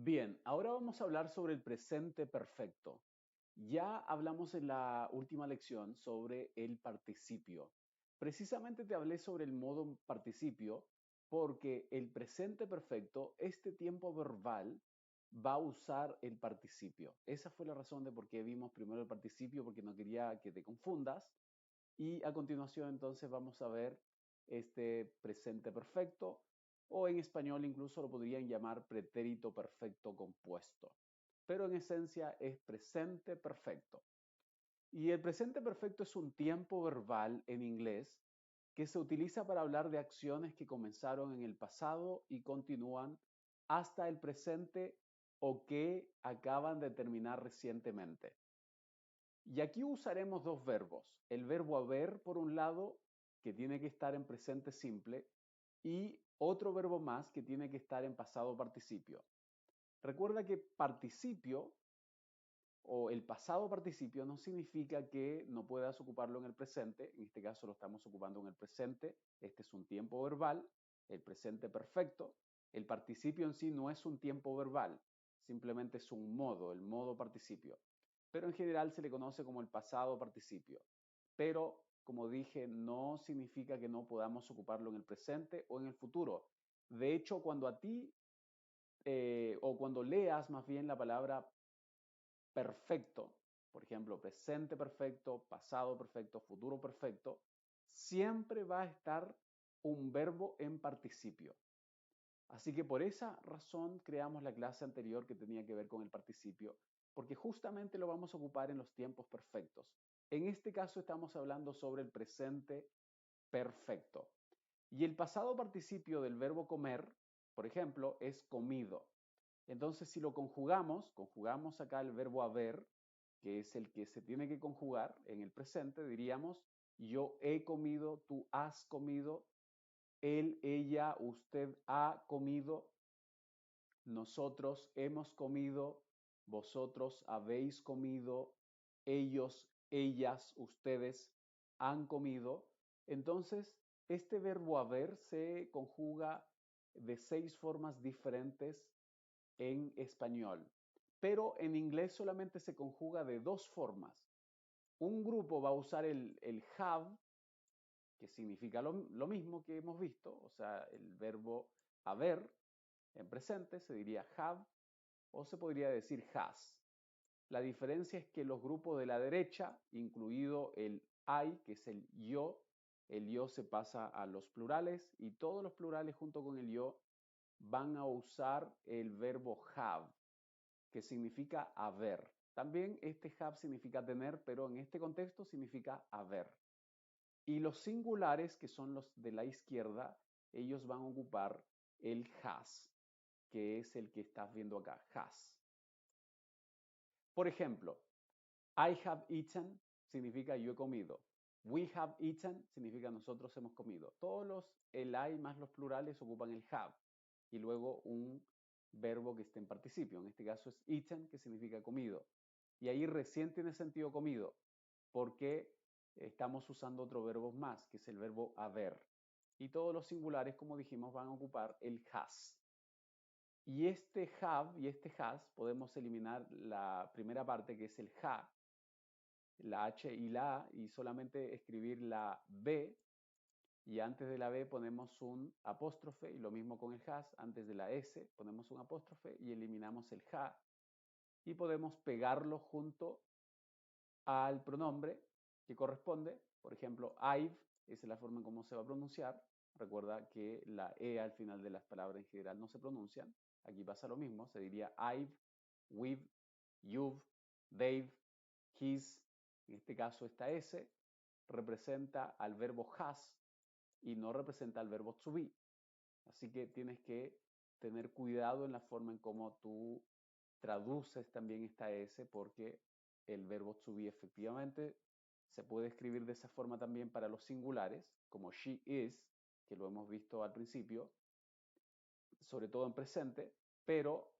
Bien, ahora vamos a hablar sobre el presente perfecto. Ya hablamos en la última lección sobre el participio. Precisamente te hablé sobre el modo participio porque el presente perfecto, este tiempo verbal, va a usar el participio. Esa fue la razón de por qué vimos primero el participio, porque no quería que te confundas. Y a continuación entonces vamos a ver este presente perfecto o en español incluso lo podrían llamar pretérito perfecto compuesto. Pero en esencia es presente perfecto. Y el presente perfecto es un tiempo verbal en inglés que se utiliza para hablar de acciones que comenzaron en el pasado y continúan hasta el presente o que acaban de terminar recientemente. Y aquí usaremos dos verbos. El verbo haber, por un lado, que tiene que estar en presente simple, y otro verbo más que tiene que estar en pasado participio. Recuerda que participio o el pasado participio no significa que no puedas ocuparlo en el presente. En este caso lo estamos ocupando en el presente. Este es un tiempo verbal, el presente perfecto. El participio en sí no es un tiempo verbal, simplemente es un modo, el modo participio. Pero en general se le conoce como el pasado participio. Pero, como dije, no significa que no podamos ocuparlo en el presente o en el futuro. De hecho, cuando a ti o cuando leas más bien la palabra perfecto, por ejemplo, presente perfecto, pasado perfecto, futuro perfecto, siempre va a estar un verbo en participio. Así que por esa razón creamos la clase anterior que tenía que ver con el participio, porque justamente lo vamos a ocupar en los tiempos perfectos. En este caso estamos hablando sobre el presente perfecto. Y el pasado participio del verbo comer, por ejemplo, es comido. Entonces, si lo conjugamos, conjugamos acá el verbo haber, que es el que se tiene que conjugar en el presente, diríamos, yo he comido, tú has comido, él, ella, usted ha comido, nosotros hemos comido, vosotros habéis comido, ellos, ellas, ustedes han comido. Entonces, este verbo haber se conjuga de 6 formas diferentes en español, pero en inglés solamente se conjuga de 2 formas. Un grupo va a usar el have, que significa lo mismo que hemos visto, o sea, el verbo haber en presente se diría have o se podría decir has. La diferencia es que los grupos de la derecha, incluido el I, que es el yo se pasa a los plurales y todos los plurales junto con el yo van a usar el verbo have, que significa haber. También este have significa tener, pero en este contexto significa haber. Y los singulares, que son los de la izquierda, ellos van a ocupar el has, que es el que estás viendo acá, has. Por ejemplo, I have eaten significa yo he comido. We have eaten significa nosotros hemos comido. Todos el I más los plurales ocupan el have y luego un verbo que esté en participio. En este caso es eaten, que significa comido. Y ahí recién tiene sentido comido, porque estamos usando otro verbo más, que es el verbo haber. Y todos los singulares, como dijimos, van a ocupar el has. Y este have y este has podemos eliminar la primera parte, que es el ha, la H y la A, y solamente escribir la B, y antes de la B ponemos un apóstrofe, y lo mismo con el has, antes de la S ponemos un apóstrofe y eliminamos el ja, y podemos pegarlo junto al pronombre que corresponde. Por ejemplo, I've, esa es la forma en cómo se va a pronunciar. Recuerda que la E al final de las palabras en general no se pronuncian. Aquí pasa lo mismo, se diría I've, we've, you've, they've, his. En este caso esta S representa al verbo has y no representa al verbo to be. Así que tienes que tener cuidado en la forma en cómo tú traduces también esta S, porque el verbo to be efectivamente se puede escribir de esa forma también para los singulares, como she is, que lo hemos visto al principio, sobre todo en presente, pero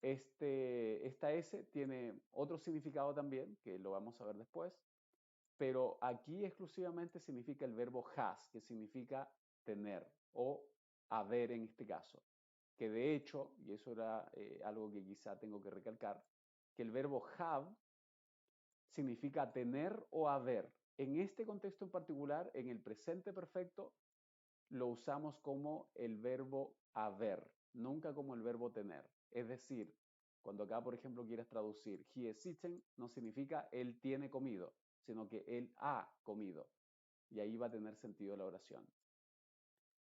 esta S tiene otro significado también, que lo vamos a ver después, pero aquí exclusivamente significa el verbo has, que significa tener o haber en este caso. que de hecho, y eso era algo que quizá tengo que recalcar, que el verbo have significa tener o haber. En este contexto en particular, en el presente perfecto, lo usamos como el verbo haber, nunca como el verbo tener. Es decir, cuando acá, por ejemplo, quieras traducir he is eaten, no significa él tiene comido, sino que él ha comido. Y ahí va a tener sentido la oración.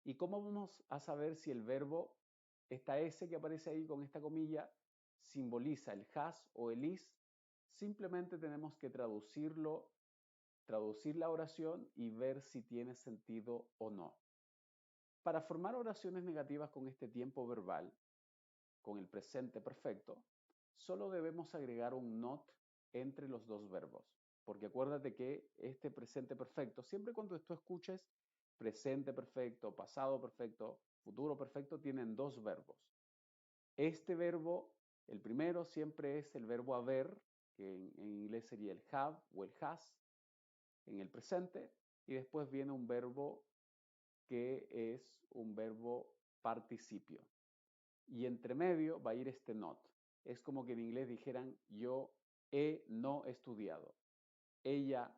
¿Y cómo vamos a saber si el verbo, esta S que aparece ahí con esta comilla, simboliza el has o el is? Simplemente tenemos que traducirlo, traducir la oración y ver si tiene sentido o no. Para formar oraciones negativas con este tiempo verbal, con el presente perfecto, solo debemos agregar un not entre los dos verbos. Porque acuérdate que este presente perfecto, siempre cuando tú escuches presente perfecto, pasado perfecto, futuro perfecto, tienen dos verbos. Este verbo, el primero siempre es el verbo haber, que en inglés sería el have o el has, en el presente, y después viene un verbo que es un verbo participio. Y entre medio va a ir este not. Es como que en inglés dijeran yo he no estudiado. Ella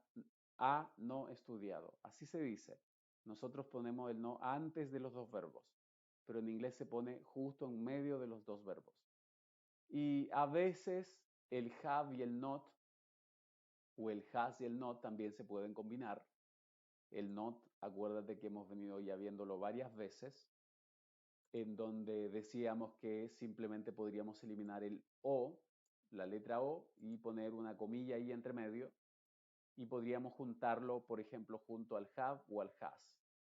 ha no estudiado. Así se dice. Nosotros ponemos el no antes de los dos verbos, pero en inglés se pone justo en medio de los dos verbos. Y a veces el have y el not, o el has y el not también se pueden combinar. El not, acuérdate que hemos venido ya viéndolo varias veces, en donde decíamos que simplemente podríamos eliminar el O, la letra O, y poner una comilla ahí entre medio, y podríamos juntarlo, por ejemplo, junto al have o al has.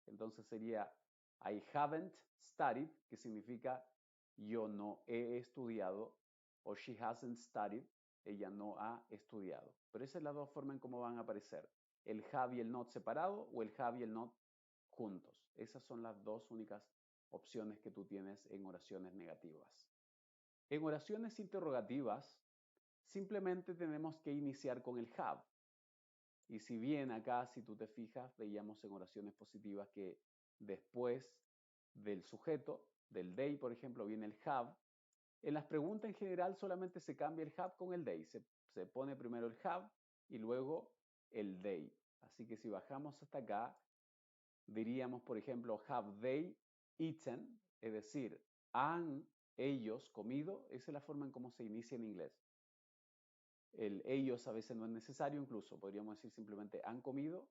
Entonces sería I haven't studied, que significa yo no he estudiado, o she hasn't studied, ella no ha estudiado. Pero esa es la dos formas en cómo van a aparecer. El have y el not separado o el have y el not juntos. Esas son las dos únicas opciones que tú tienes en oraciones negativas. En oraciones interrogativas, simplemente tenemos que iniciar con el have. Y si bien acá, si tú te fijas, veíamos en oraciones positivas que después del sujeto, del they, por ejemplo, viene el have, en las preguntas en general solamente se cambia el have con el they. Se pone primero el have y luego el they. Así que si bajamos hasta acá, diríamos, por ejemplo, have they eaten, es decir, han ellos comido. Esa es la forma en cómo se inicia en inglés. El ellos a veces no es necesario, incluso podríamos decir simplemente han comido.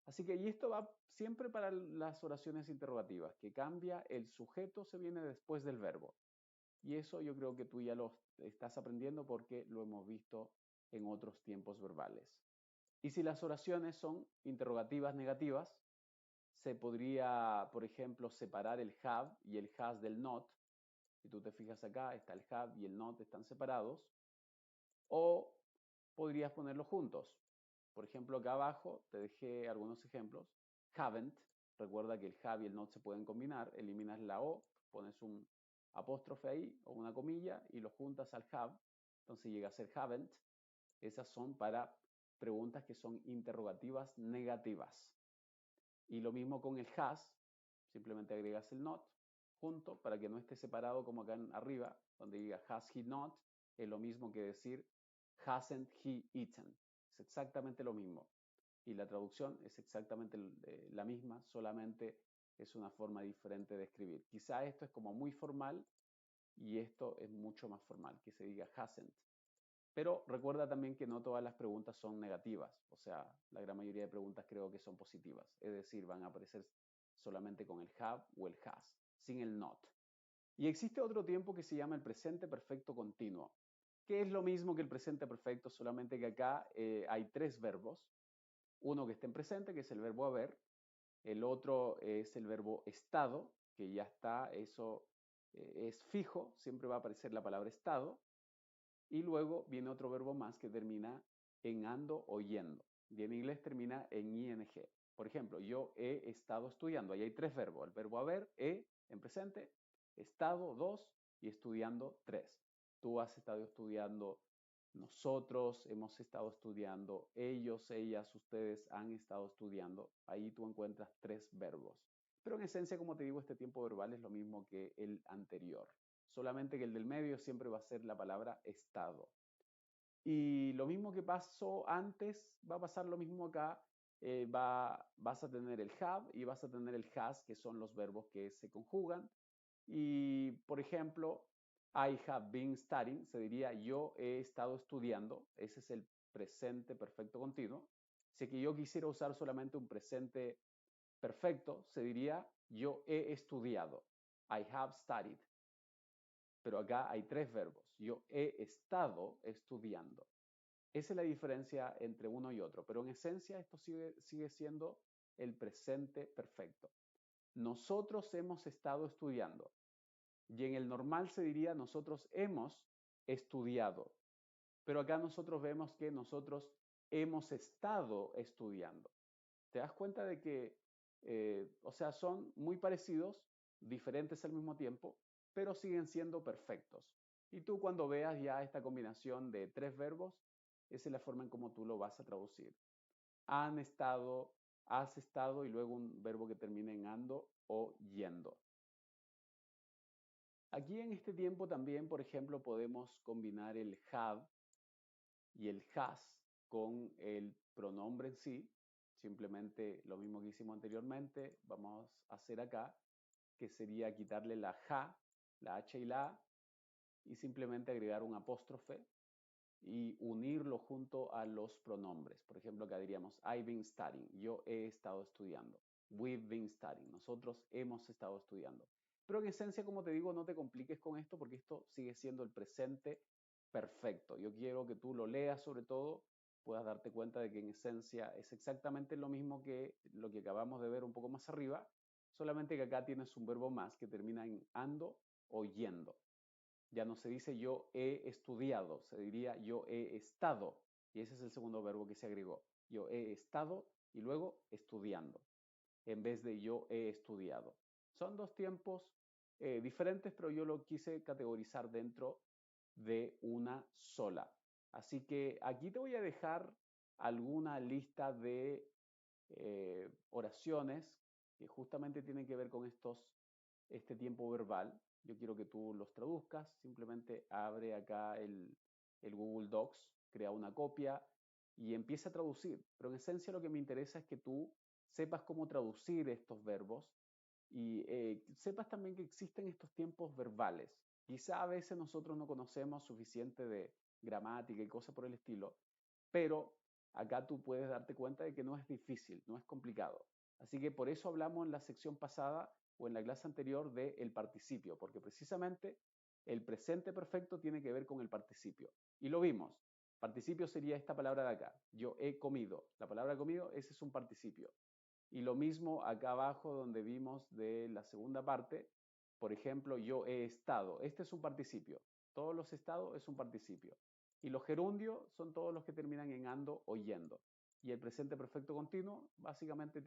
Así que, y esto va siempre para las oraciones interrogativas, que cambia el sujeto, se viene después del verbo. Y eso yo creo que tú ya lo estás aprendiendo porque lo hemos visto en otros tiempos verbales. Y si las oraciones son interrogativas negativas, se podría, por ejemplo, separar el have y el has del not. Si tú te fijas acá, está el have y el not están separados. O podrías ponerlos juntos. Por ejemplo, acá abajo te dejé algunos ejemplos. Haven't, recuerda que el have y el not se pueden combinar. Eliminas la O, pones un apóstrofe ahí o una comilla y lo juntas al have. Entonces llega a ser haven't. Esas son para preguntas que son interrogativas negativas. Y lo mismo con el has, simplemente agregas el not junto para que no esté separado como acá en arriba, donde diga has he not, es lo mismo que decir hasn't he eaten. Es exactamente lo mismo. Y la traducción es exactamente la misma, solamente es una forma diferente de escribir. Quizá esto es como muy formal y esto es mucho más formal, que se diga hasn't. Pero recuerda también que no todas las preguntas son negativas, o sea, la gran mayoría de preguntas creo que son positivas, es decir, van a aparecer solamente con el have o el has, sin el not. Y existe otro tiempo que se llama el presente perfecto continuo, que es lo mismo que el presente perfecto, solamente que acá hay tres verbos, uno que está en presente, que es el verbo haber, el otro es el verbo estado, que ya está, eso es fijo, siempre va a aparecer la palabra estado, y luego viene otro verbo más que termina en ando o yendo. Y en inglés termina en ing. Por ejemplo, yo he estado estudiando. Ahí hay tres verbos. El verbo haber, en presente, estado, dos, y estudiando, tres. Tú has estado estudiando, nosotros hemos estado estudiando, ellos, ellas, ustedes han estado estudiando. Ahí tú encuentras tres verbos. Pero en esencia, como te digo, este tiempo verbal es lo mismo que el anterior, solamente que el del medio siempre va a ser la palabra estado. Y lo mismo que pasó antes, va a pasar lo mismo acá. Vas a tener el have y vas a tener el has, que son los verbos que se conjugan. Y, por ejemplo, I have been studying, se diría yo he estado estudiando. Ese es el presente perfecto continuo. Si que yo quisiera usar solamente un presente perfecto, se diría yo he estudiado. I have studied. Pero acá hay tres verbos. Yo he estado estudiando. Esa es la diferencia entre uno y otro, pero en esencia esto sigue siendo el presente perfecto. Nosotros hemos estado estudiando y en el normal se diría nosotros hemos estudiado, pero acá nosotros vemos que nosotros hemos estado estudiando. ¿Te das cuenta de que, o sea, son muy parecidos, diferentes al mismo tiempo, pero siguen siendo perfectos? Y tú cuando veas ya esta combinación de tres verbos, esa es la forma en cómo tú lo vas a traducir. Han estado, has estado y luego un verbo que termine en ando o yendo. Aquí en este tiempo también, por ejemplo, podemos combinar el have y el has con el pronombre en sí. Simplemente lo mismo que hicimos anteriormente, vamos a hacer acá, que sería quitarle la ja, la h y la a, y simplemente agregar un apóstrofe y unirlo junto a los pronombres. Por ejemplo, acá diríamos I've been studying, yo he estado estudiando. We've been studying, nosotros hemos estado estudiando. Pero en esencia, como te digo, no te compliques con esto porque esto sigue siendo el presente perfecto. Yo quiero que tú lo leas sobre todo, puedas darte cuenta de que en esencia es exactamente lo mismo que lo que acabamos de ver un poco más arriba, solamente que acá tienes un verbo más que termina en ando o yendo. Ya no se dice yo he estudiado, se diría yo he estado. Y ese es el segundo verbo que se agregó. Yo he estado y luego estudiando, en vez de yo he estudiado. Son dos tiempos diferentes, pero yo lo quise categorizar dentro de una sola. Así que aquí te voy a dejar alguna lista de oraciones que justamente tienen que ver con este tiempo verbal. Yo quiero que tú los traduzcas. Simplemente abre acá el Google Docs, crea una copia y empieza a traducir. Pero en esencia lo que me interesa es que tú sepas cómo traducir estos verbos y sepas también que existen estos tiempos verbales. Quizá a veces nosotros no conocemos suficiente de gramática y cosas por el estilo, pero acá tú puedes darte cuenta de que no es difícil, no es complicado. Así que por eso hablamos en la sección pasada o en la clase anterior del participio, porque precisamente el presente perfecto tiene que ver con el participio. Y lo vimos. Participio sería esta palabra de acá. Yo he comido. La palabra comido, ese es un participio. Y lo mismo acá abajo donde vimos de la segunda parte. Por ejemplo, yo he estado. Este es un participio. Todos los estados es un participio. Y los gerundios son todos los que terminan en ando o yendo. Y el presente perfecto continuo básicamente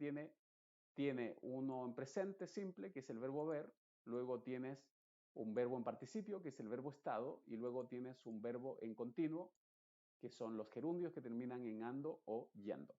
tiene uno en presente simple, que es el verbo ver, luego tienes un verbo en participio, que es el verbo estado, y luego tienes un verbo en continuo, que son los gerundios que terminan en ando o yendo.